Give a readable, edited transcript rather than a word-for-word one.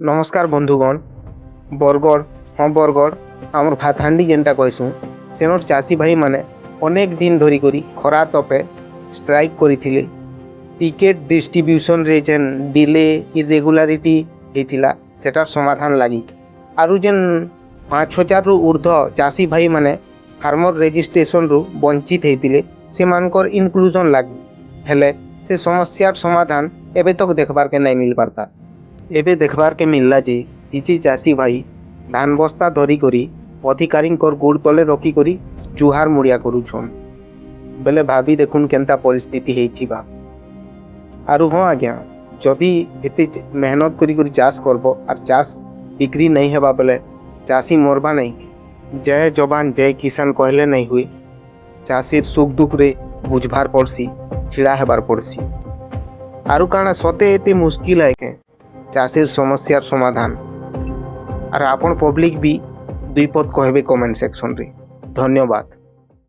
नमस्कार बंधुगण। बरगढ़ हाँ बरगढ़ आमर भातहांडी जेनटा कहसूँ सेनर चाषी भाई माने अनेक दिन धरिकी खरा तपे स्ट्राइक करथिले। टिकेट डिस्ट्रीब्यूशन रे जेन डिले इरेगुलारिटी हेतिला सेटार समाधान लगी आरु जेन 5,000 रु ऊर्ध्व चाषी भाई माने फार्मर रेजिस्ट्रेशन रु वंचित हेतिले से मानकर इनक्लूजन लगी हेले से समस्यार समाधान एबे तक देखबार के नहीं मिल पाता। एबे देखबार के मिलला जे किछि चाषी भाई धान बस्ता धरी करी अधिकारी गोड़ तले रखी करी जुहार मुड़िया करुछन बेले भाभी देखुन केनता परिस्थिति हेइथिबा। आरु हाँ आज्ञा जदि एते मेहनत करी चाष करबो आर चाष बिक्री नहीं हेबा बेले चाषी मरबा नहीं। जय जवान जय किसान कहले नहीं हुए चाषीर सुख दुख रे बुझबार पड़सी छिड़ा हेबार पड़सी। आरु काना सते एते मुश्किल है के चाषीर समस्यार समाधान और आपण पब्लिक भी दुई पद कहबे कमेंट सेक्शन रे। धन्यवाद।